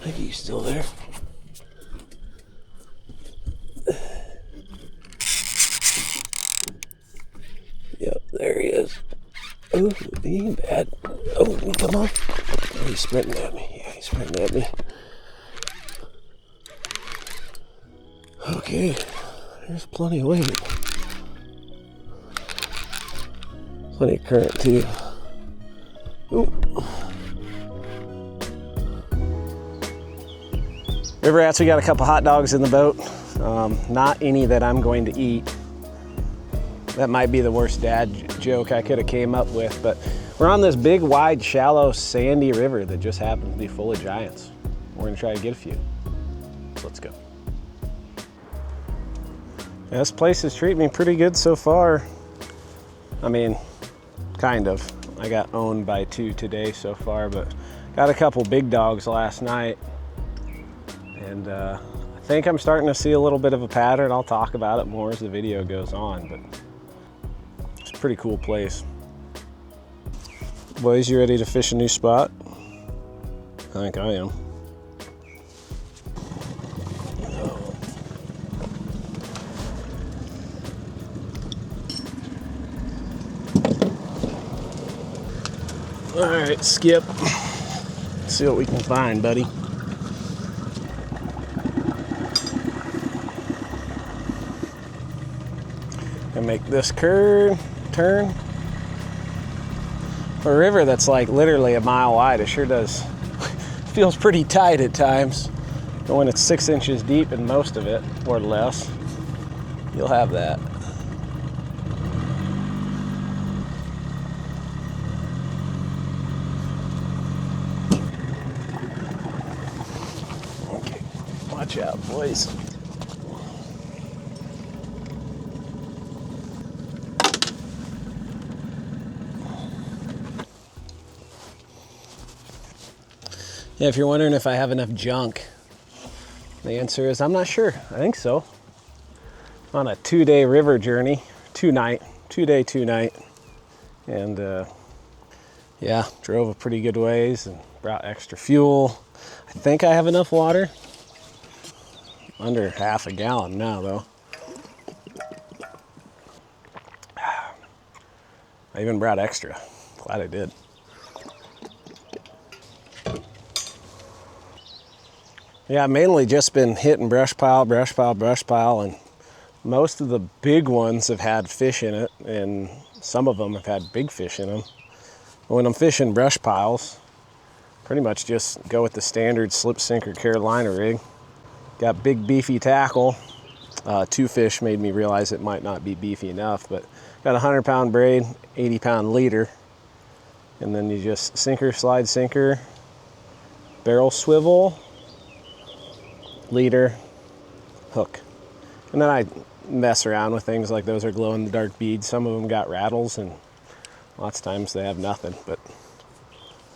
think he's still there. Yep, there he is. Oh, he ain't bad. Oh, come on. Oh, he's sprinting at me. Yeah, he's sprinting at me. Okay, there's plenty of weight. Plenty of current too. Ooh. River rats, we got a couple hot dogs in the boat. Not any that I'm going to eat. That might be the worst dad joke I could have came up with, but we're on this big, wide, shallow, sandy river that just happens to be full of giants. We're gonna try to get a few. So let's go. Yeah, this place is treating me pretty good so far. I mean, kind of. I got owned by 2 today so far, but got a couple big dogs last night. And I think I'm starting to see a little bit of a pattern. I'll talk about it more as the video goes on, but it's a pretty cool place. Boys, you ready to fish a new spot? I think I am. All right, Skip. Let's see what we can find, buddy. Gonna make this turn. For a river that's like literally a mile wide, it sure does. Feels pretty tight at times. But when it's 6 inches deep in most of it, or less, you'll have that. Okay, watch out, boys. Yeah, if you're wondering if I have enough junk, the answer is I'm not sure. I think so. On a 2-day river journey, 2-day, 2-night. And yeah, drove a pretty good ways and brought extra fuel. I think I have enough water. Under half a gallon now though. I even brought extra. Glad I did. Yeah, I've mainly just been hitting brush pile, and most of the big ones have had fish in it, and some of them have had big fish in them. When I'm fishing brush piles, pretty much just go with the standard slip sinker Carolina rig. Got big beefy tackle. 2 fish made me realize it might not be beefy enough, but got a 100-pound braid, 80-pound leader, and then you just sinker, slide sinker, barrel swivel, leader, hook. And then I mess around with things like those are glow in the dark beads. Some of them got rattles and lots of times they have nothing, but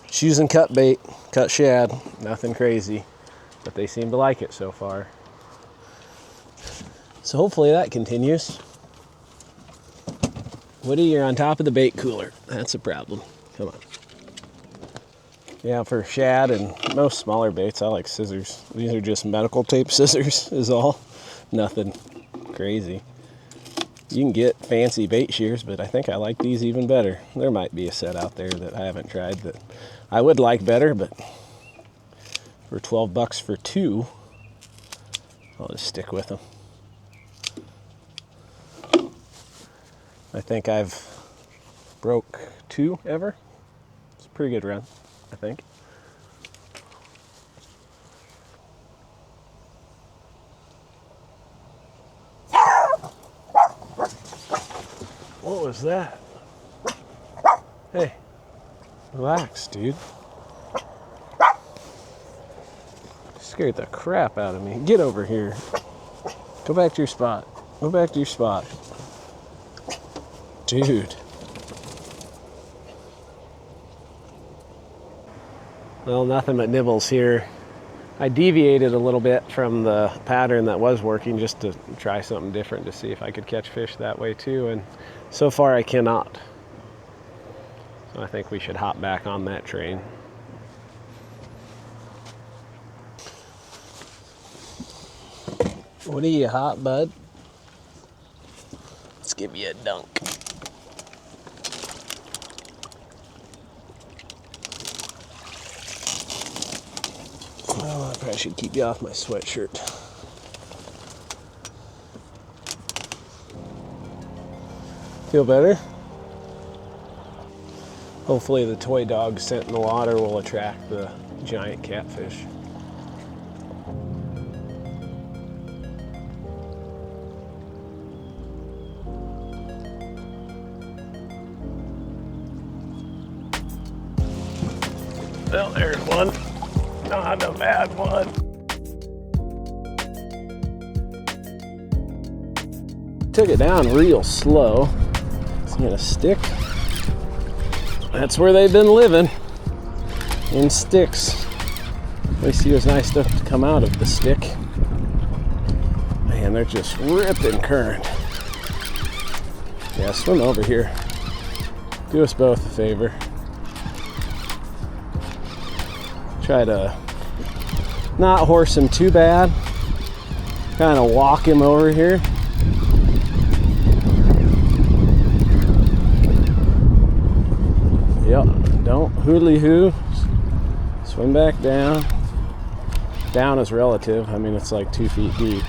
just using cut bait, cut shad, nothing crazy, but they seem to like it so far. So hopefully that continues. Woody, you're on top of the bait cooler. That's a problem. Come on. Yeah, for shad and most smaller baits, I like scissors. These are just medical tape scissors is all. Nothing crazy. You can get fancy bait shears, but I think I like these even better. There might be a set out there that I haven't tried that I would like better, but for 12 bucks for 2, I'll just stick with them. I think I've broke 2 ever. It's a pretty good run, I think. What was that? Hey, relax, dude. Scared the crap out of me. Get over here. Go back to your spot. Go back to your spot. Dude. Well, nothing but nibbles here. I deviated a little bit from the pattern that was working just to try something different to see if I could catch fish that way too, and so far I cannot. So I think we should hop back on that train. What are you hot, bud? Let's give you a dunk. Oh, I probably should keep you off my sweatshirt. Feel better? Hopefully the toy dog scent in the water will attract the giant catfish. Well, there's one. Not a bad one. Took it down real slow. It's gonna stick. That's where they've been living, in sticks. At least he was nice enough to come out of the stick. Man, they're just ripping current. Yeah, swim over here. Do us both a favor. Try to not horse him too bad. Kind of walk him over here. Yep, don't hooly-hoo. Swim back down. Down is relative. I mean, it's like 2 feet deep.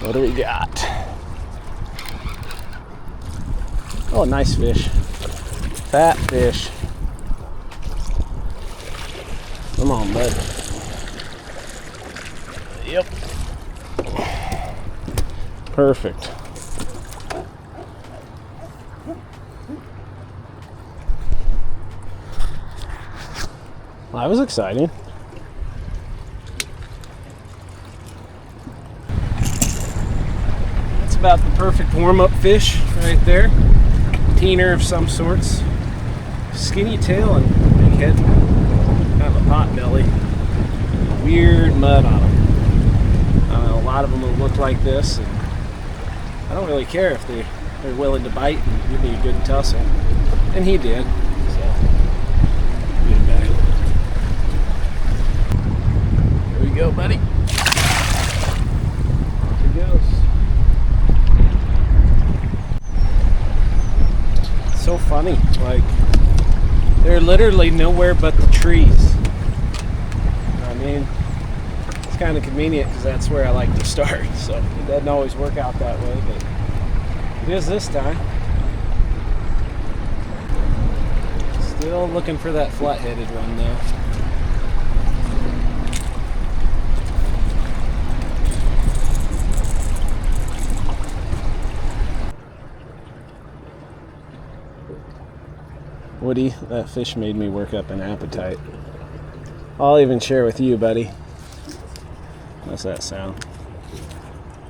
What do we got? Oh, nice fish. Fat fish. Come on, bud. Yep. Perfect. Well, that was exciting. That's about the perfect warm-up fish right there. Teener of some sorts. Skinny tail and big head. Kind of a pot belly. Weird mud on them. I mean, a lot of them will look like this. And I don't really care if they're willing to bite and give me a good tussle. And he did. So, get back. Here we go, buddy. Off he goes. It's so funny. Like, they're literally nowhere but the trees. I mean, it's kind of convenient because that's where I like to start. So it doesn't always work out that way, but it is this time. Still looking for that flat-headed one though. Woody, that fish made me work up an appetite. I'll even share with you, buddy. What's that sound?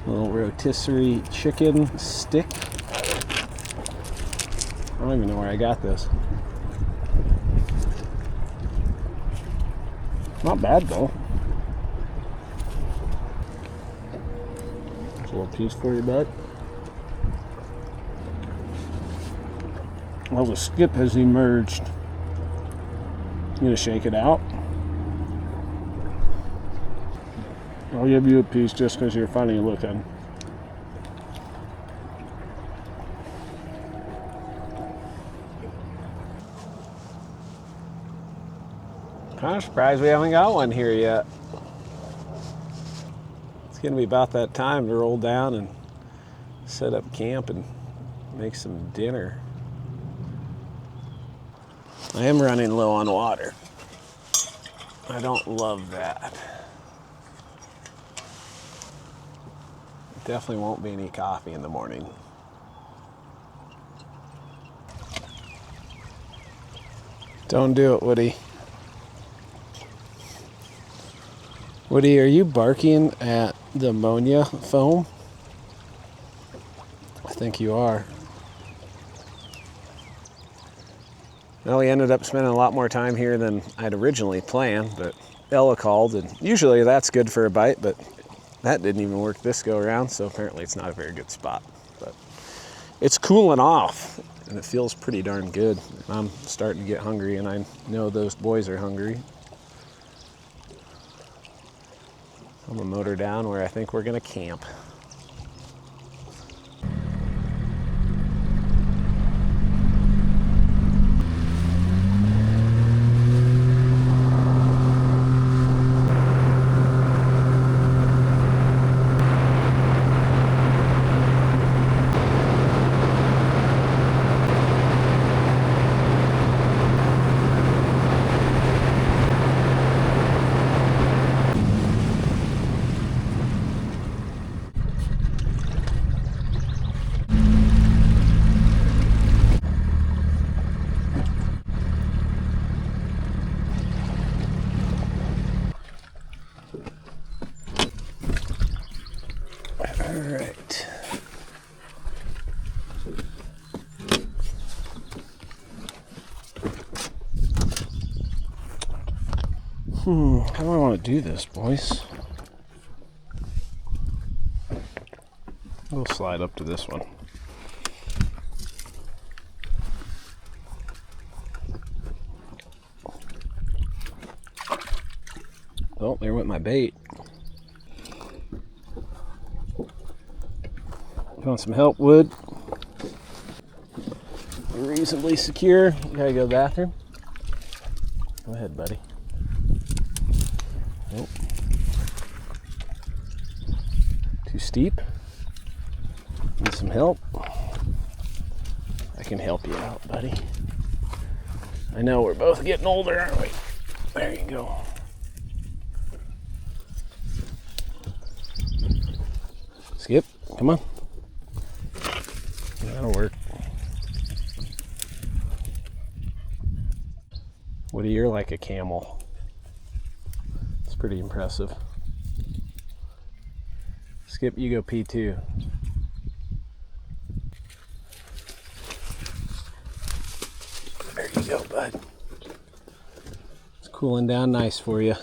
A little rotisserie chicken stick. I don't even know where I got this. Not bad though. There's a little piece for you, bud. Well, the skip has emerged. You gonna shake it out? I'll give you a piece just because you're funny looking. Kind of surprised we haven't got one here yet. It's gonna be about that time to roll down and set up camp and make some dinner. I am running low on water. I don't love that. Definitely won't be any coffee in the morning. Don't do it, Woody. Woody, are you barking at the ammonia foam? I think you are. Well, we ended up spending a lot more time here than I'd originally planned, but Ella called, and usually that's good for a bite, but that didn't even work this go around, so apparently it's not a very good spot. But it's cooling off and it feels pretty darn good. I'm starting to get hungry and I know those boys are hungry. I'm gonna motor down where I think we're gonna camp. Alright. How do I want to do this, boys? We'll slide up to this one. Oh, there went my bait. You want some help, Wood? You're reasonably secure. You gotta go to the bathroom? Go ahead, buddy. Nope. Too steep? Need some help? I can help you out, buddy. I know we're both getting older, aren't we? There you go. Skip, come on. That'll work. Woody, you're like a camel. It's pretty impressive. Skip, you go P2. There you go, bud. It's cooling down nice for you.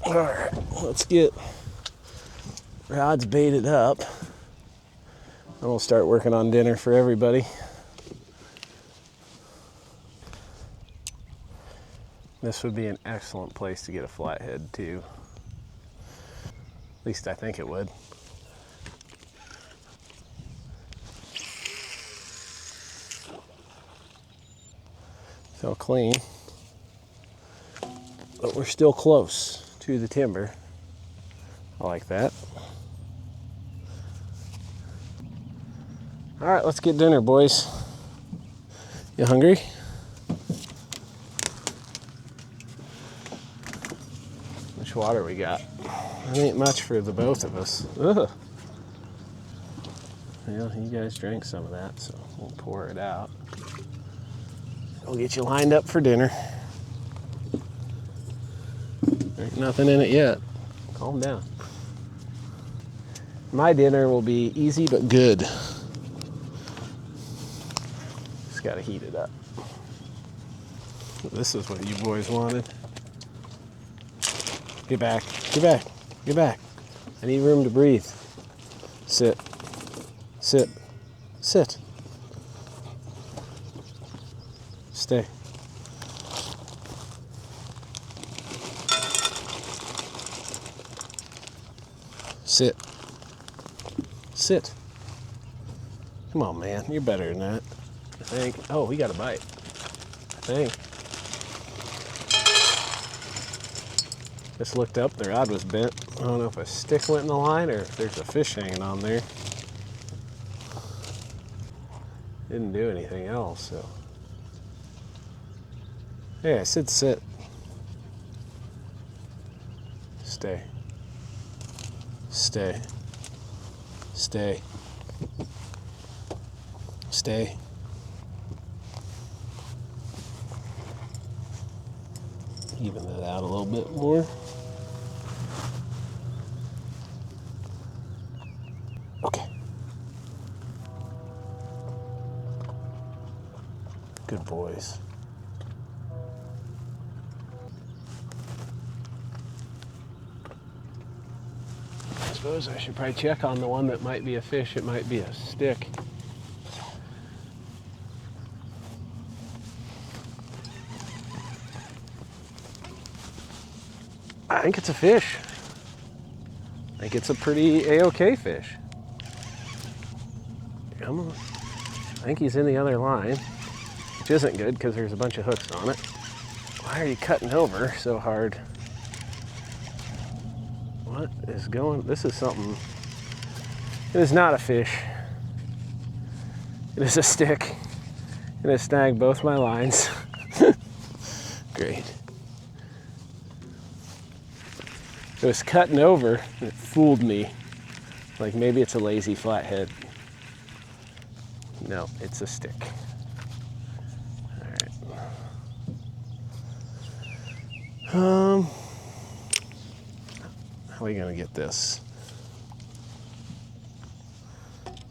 All right, let's get rods baited up. And we'll start working on dinner for everybody. This would be an excellent place to get a flathead too. At least I think it would. Feel clean, but we're still close to the timber. I like that. All right, let's get dinner, boys. You hungry? Which water we got? It ain't much for the both of us. Ugh. Well, you guys drank some of that, so we'll pour it out. We'll get you lined up for dinner. There ain't nothing in it yet. Calm down. My dinner will be easy but good. Just gotta heat it up. This is what you boys wanted. Get back, get back, get back. I need room to breathe. Sit, sit, sit. Stay. Sit. Sit. Come on, man. You're better than that. I think. Oh, we got a bite. I think. Just looked up. The rod was bent. I don't know if a stick went in the line or if there's a fish hanging on there. Didn't do anything else, so. Hey, I said sit. Stay. Stay. Stay. Stay. Even it out a little bit more. Okay. Good boys. suppose I should probably check on the one that might be a fish. It might be a stick. I think it's a fish. I think it's a pretty A-OK fish. Come on. I think he's in the other line, which isn't good because there's a bunch of hooks on it. Why are you cutting over so hard? What is going? This is something. It is not a fish. It is a stick. And it snagged both my lines. Great. It was cutting over and it fooled me. Like maybe it's a lazy flathead. No, it's a stick. All right. How are we gonna get this?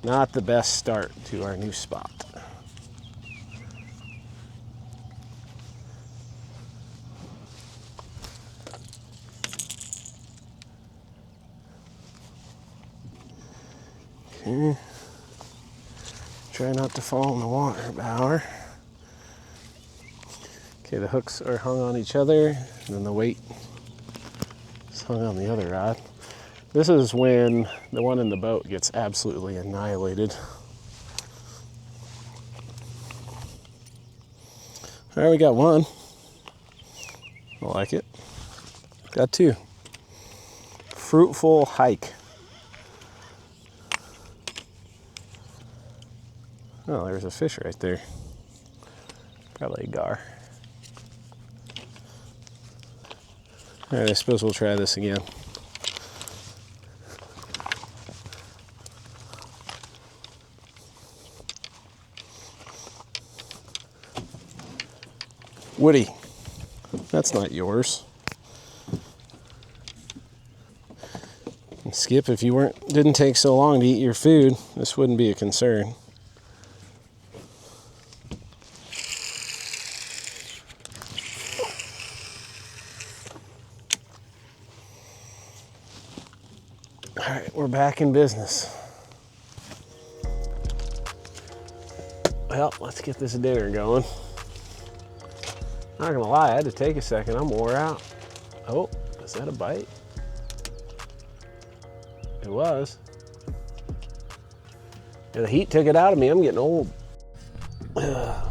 Not the best start to our new spot. Okay. Try not to fall in the water, Bauer. Okay, the hooks are hung on each other, and then the weight is hung on the other rod. This is when the one in the boat gets absolutely annihilated. All right, we got one. I like it. Got two. Fruitful hike. Oh, there's a fish right there. Probably a gar. All right, I suppose we'll try this again. Woody, that's not yours. And Skip, if you didn't take so long to eat your food, this wouldn't be a concern. All right, we're back in business. Well, let's get this dinner going. Not gonna lie, I had to take a second. I'm wore out. Oh, is that a bite? It was. Yeah, the heat took it out of me. I'm getting old. Okay,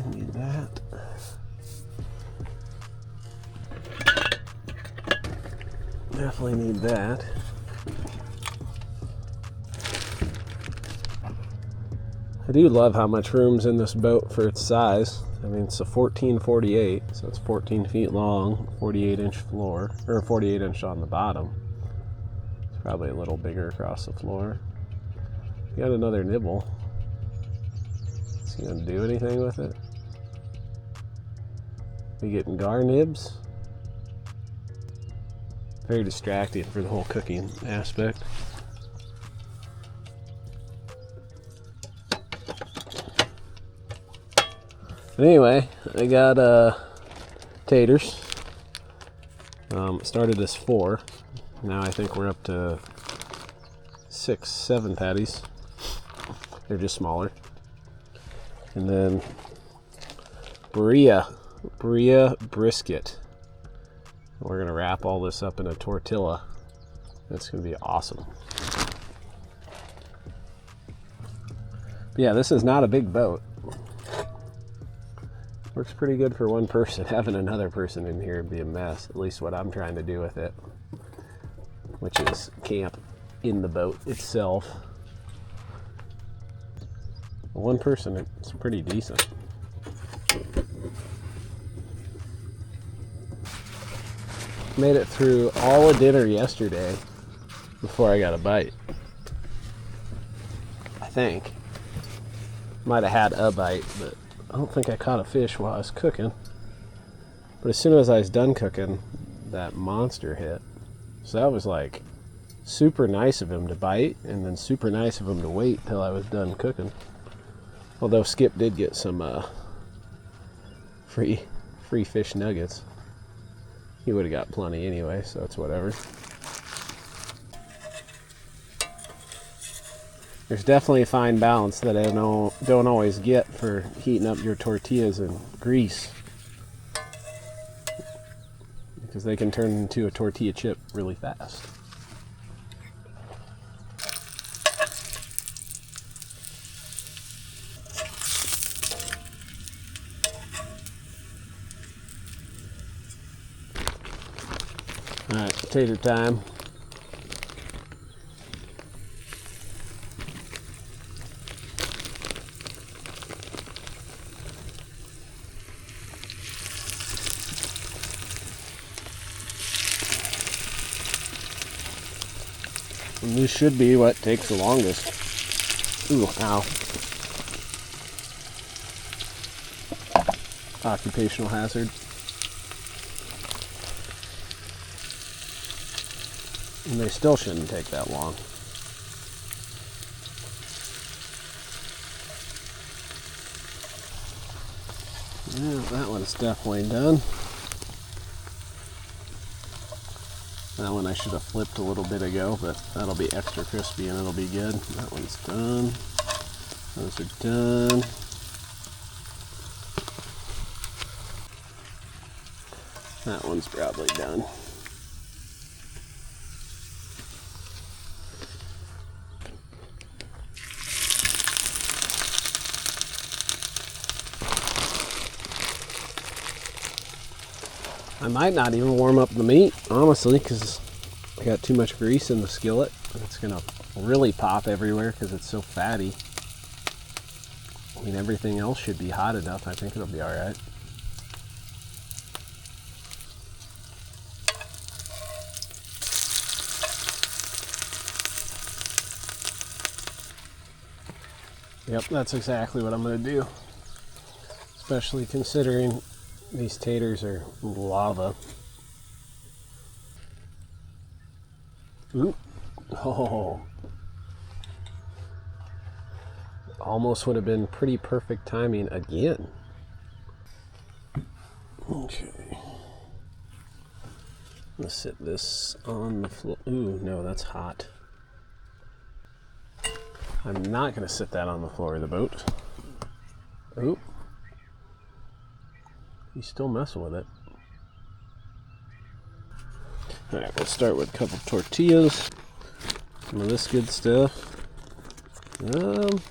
need that. Definitely need that. I do love how much room's in this boat for its size. I mean, it's a 1448, so it's 14 feet long, 48-inch floor, or 48-inch on the bottom. It's probably a little bigger across the floor. Got another nibble. Is he gonna do anything with it? We getting gar nibs? Very distracting for the whole cooking aspect. But anyway, I got taters. Started as 4. Now I think we're up to 6, 7 patties. They're just smaller. And then Bria brisket. We're gonna wrap all this up in a tortilla. That's gonna be awesome. But yeah, this is not a big boat. Works pretty good for one person. Having another person in here would be a mess. At least what I'm trying to do with it, which is camp in the boat itself. One person, it's pretty decent. Made it through all of dinner yesterday before I got a bite. I think. Might have had a bite, but I don't think I caught a fish while I was cooking. But as soon as I was done cooking, that monster hit. So that was like super nice of him to bite, and then super nice of him to wait till I was done cooking. Although Skip did get some free free fish nuggets. He would have got plenty anyway, so it's whatever. There's definitely a fine balance that I don't always get for heating up your tortillas in grease, because they can turn into a tortilla chip really fast. All right, potato time. And this should be what takes the longest. Ooh, ow. Occupational hazard. And they still shouldn't take that long. Yeah, that one's definitely done. That one I should have flipped a little bit ago, but that'll be extra crispy and it'll be good. That one's done. Those are done. That one's probably done. I might not even warm up the meat, honestly, because I got too much grease in the skillet. It's going to really pop everywhere because it's so fatty. I mean, everything else should be hot enough. I think it'll be all right. Yep, that's exactly what I'm going to do. Especially considering these taters are lava. Oop. Oh. Almost would have been pretty perfect timing again. Okay. Let's sit this on the floor. Ooh, no, that's hot. I'm not going to sit that on the floor of the boat. Oop. He's still messing with it. Alright, we'll start with a couple tortillas. Some of this good stuff. Is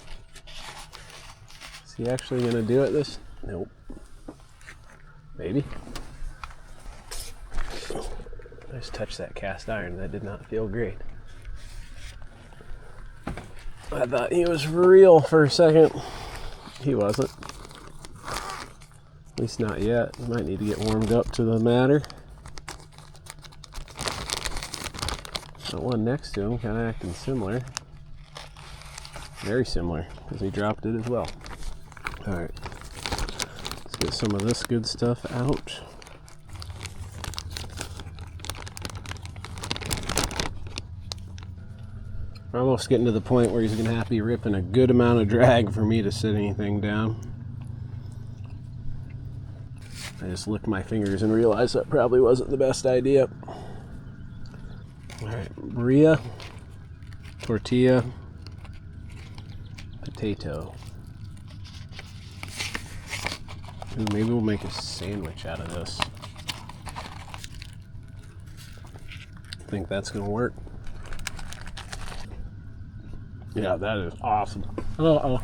he actually going to do it this? Nope. Maybe. I just touched that cast iron. That did not feel great. I thought he was real for a second. He wasn't. At least not yet. He might need to get warmed up to the matter. That one next to him kind of acting similar. Very similar, because he dropped it as well. Alright. Let's get some of this good stuff out. We're almost getting to the point where he's going to have to be ripping a good amount of drag for me to sit anything down. I just licked my fingers and realized that probably wasn't the best idea. Alright, birria, tortilla, potato. Ooh, maybe we'll make a sandwich out of this. I think that's going to work. Yeah, that is awesome. Uh-oh.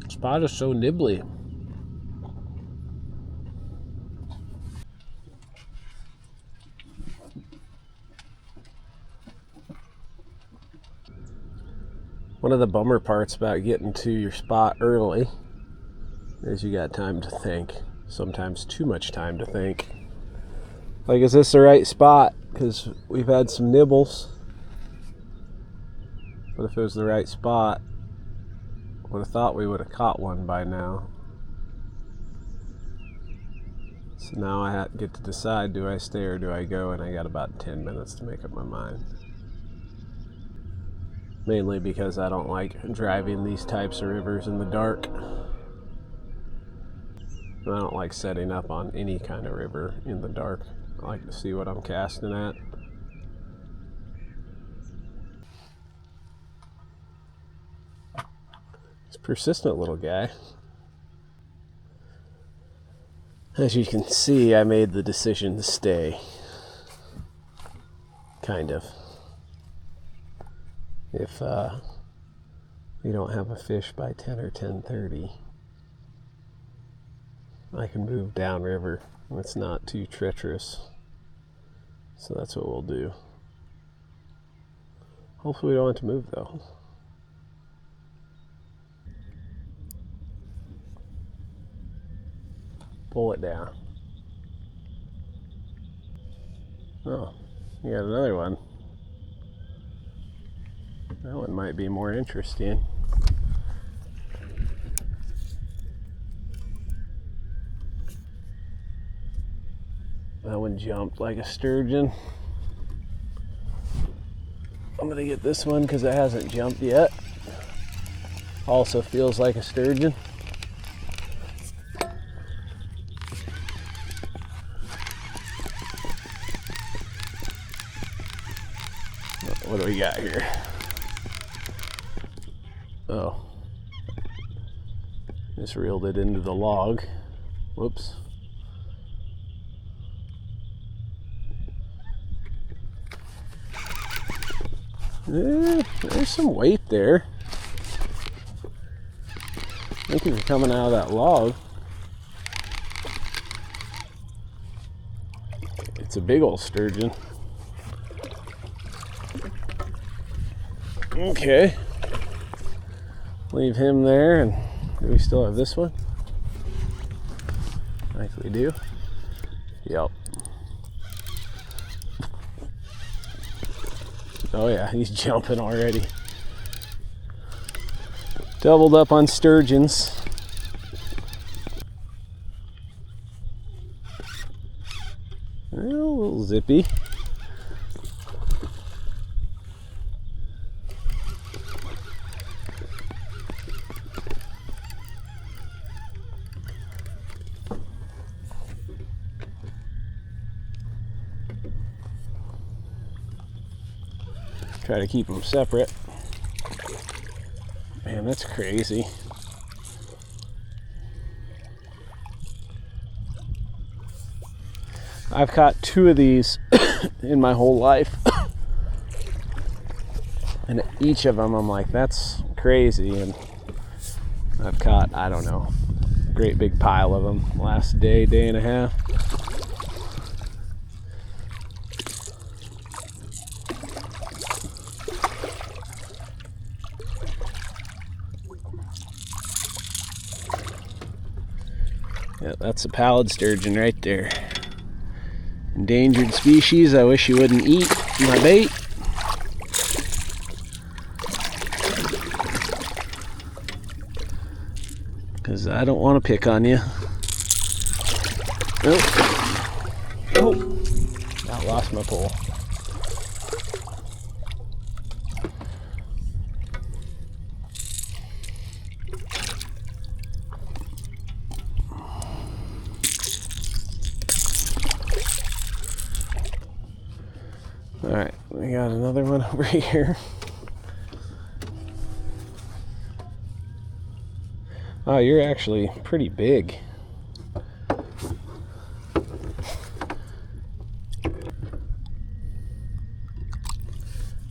Spot is so nibbly. One of the bummer parts about getting to your spot early is you got time to think. Sometimes too much time to think. Like, is this the right spot? Because we've had some nibbles. But if it was the right spot, would have thought we would have caught one by now. So now I get to decide, do I stay or do I go? And I got about 10 minutes to make up my mind. mainly because I don't like driving these types of rivers in the dark. I don't like setting up on any kind of river in the dark. I like to see what I'm casting at. He's a persistent little guy. As you can see, I made the decision to stay. Kind of. If we don't have a fish by 10 or 10:30, I can move downriver and it's not too treacherous. So that's what we'll do. Hopefully we don't have to move though. Pull it down. Oh, you got another one. That one might be more interesting. That one jumped like a sturgeon. I'm gonna get this one because it hasn't jumped yet. Also feels like a sturgeon. What do we got here? Oh, just reeled it into the log. Whoops. There's some weight there. I think it's coming out of that log. It's a big old sturgeon. Okay. Leave him there, and do we still have this one? I think we do. Yep. Oh yeah, he's jumping already. Doubled up on sturgeons. A little zippy. Try to keep them separate. Man, that's crazy. I've caught 2 of these in my whole life. And each of them I'm like, that's crazy. And I've caught, I don't know, a great big pile of them last day and a half. Yeah, that's a pallid sturgeon right there. Endangered species. I wish you wouldn't eat my bait. Because I don't want to pick on you. Oh. Oh. I lost my pole. Alright, we got another one over here. Oh, you're actually pretty big.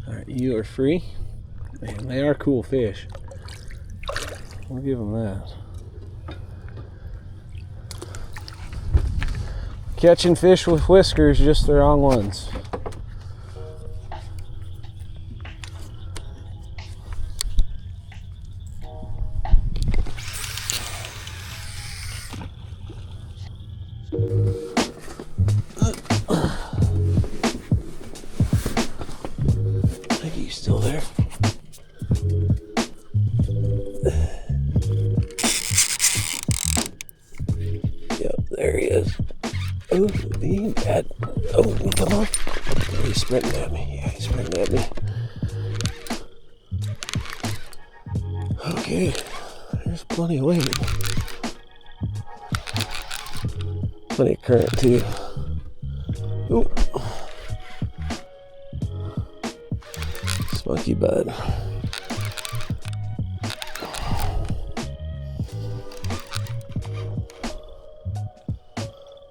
Alright, you are free. Man, they are cool fish. I'll give them that. Catching fish with whiskers, just the wrong ones. Still there. Yep, there he is. Oh, he ain't bad. Oh, come on. Oh, he's sprinting at me. Yeah, he's sprinting at me. Okay, there's plenty of weight. Plenty of current too. Ooh. Spunky bud.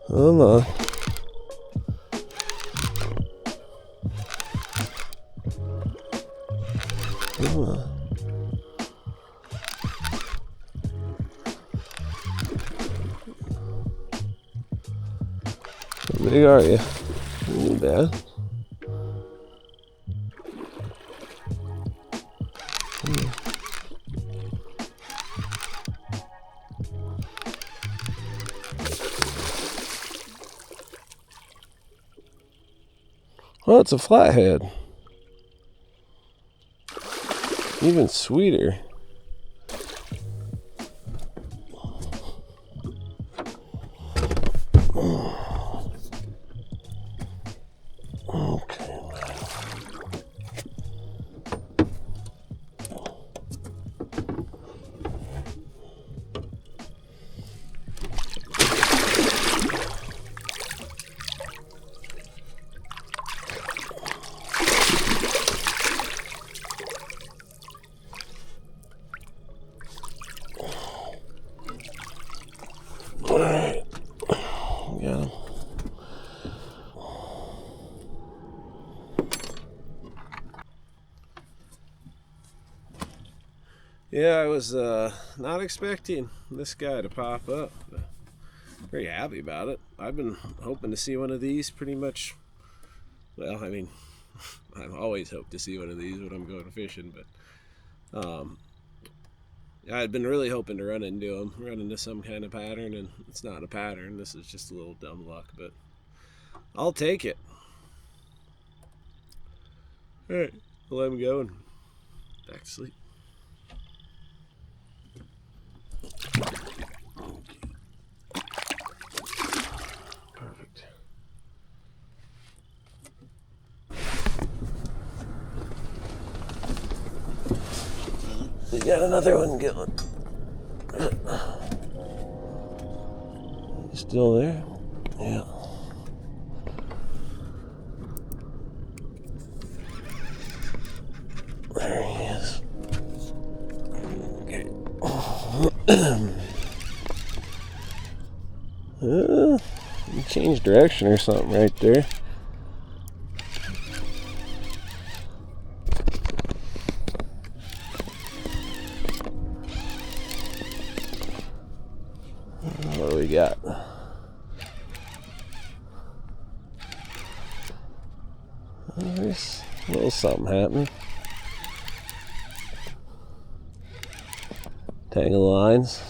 Come on. Come on. How big are you? Not bad. Oh, it's a flathead. Even sweeter. Okay. All right. Got him. Yeah, I was not expecting this guy to pop up. Very happy about it. I've been hoping to see one of these pretty much. Well, I mean, I've always hoped to see one of these when I'm going fishing, but I'd been really hoping to run into some kind of pattern, and it's not a pattern. This is just a little dumb luck, but I'll take it. All right, I'll let him go and back to sleep. Perfect. We got another one going. You still there? Yeah. There he is. Okay. You changed direction or something right there. What do we got? There's a little something happening. Tangle lines.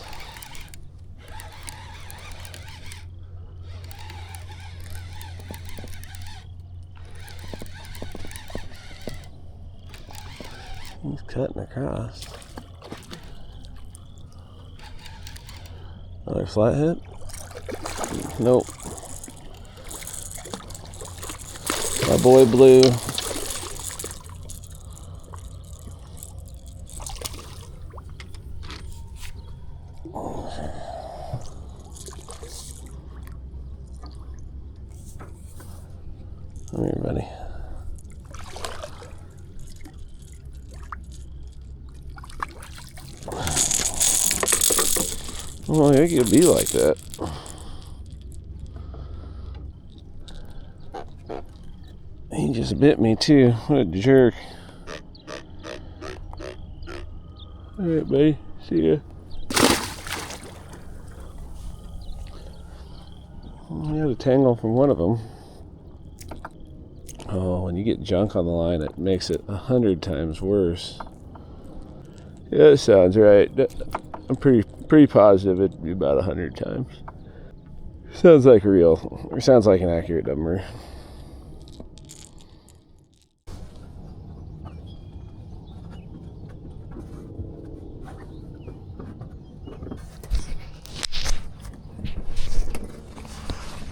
He's cutting across. Another flathead? Nope. My boy Blue. Come here, buddy. Oh, it could be like that. He just bit me too. What a jerk. Alright, buddy. See ya. I had a tangle from one of them. Oh, when you get junk on the line, it makes it 100 times worse. Yeah, that sounds right. I'm pretty positive it'd be about 100 times. Sounds like sounds like an accurate number.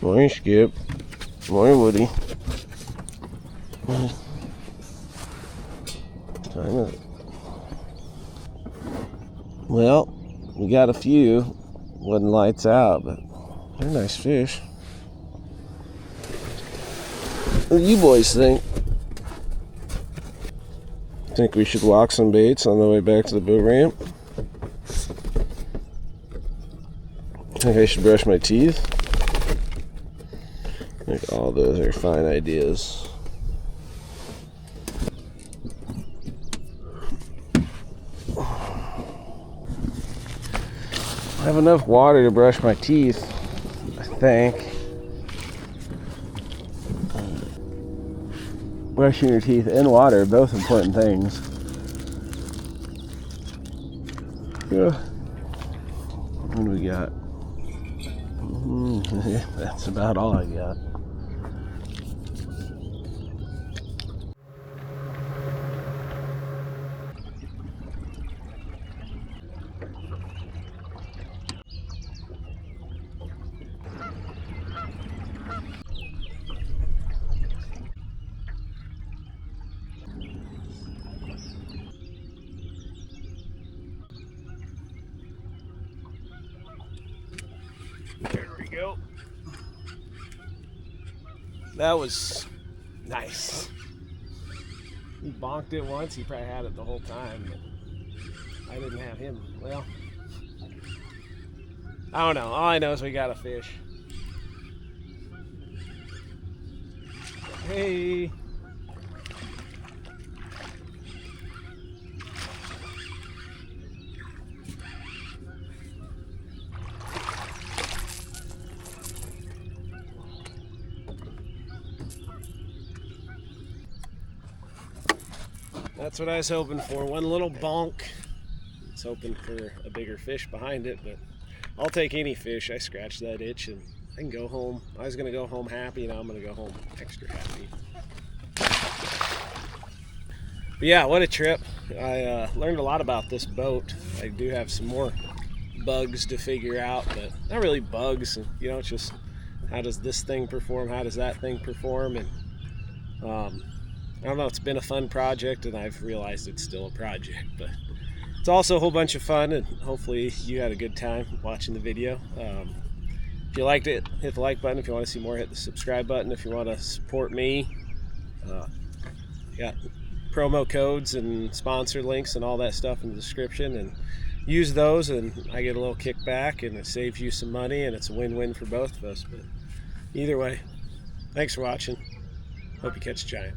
Morning, Skip. Morning, Woody. What time is it? Well, we got a few. Wasn't lights out, but they're nice fish. What do you boys think? Think we should walk some baits on the way back to the boat ramp? Think I should brush my teeth? I think all those are fine ideas. I have enough water to brush my teeth, I think. Brushing your teeth and water, both important things. Yeah. What do we got? That's about all I got. There we go. That was nice. He bonked it once. He probably had it the whole time, but I didn't have him. Well, I don't know. All I know is we got a fish. Hey. That's what I was hoping for. One little bonk. I was hoping for a bigger fish behind it, but I'll take any fish. I scratched that itch and I can go home. I was going to go home happy, now I'm going to go home extra happy. But yeah, what a trip. I learned a lot about this boat. I do have some more bugs to figure out, but not really bugs. You know, it's just how does this thing perform? How does that thing perform? And I don't know, it's been a fun project, and I've realized it's still a project, but it's also a whole bunch of fun, and hopefully you had a good time watching the video. If you liked it, hit the like button. If you want to see more, hit the subscribe button. If you want to support me, got promo codes and sponsor links and all that stuff in the description, and use those, and I get a little kickback, and it saves you some money, and it's a win-win for both of us. But either way, thanks for watching. Hope you catch a giant.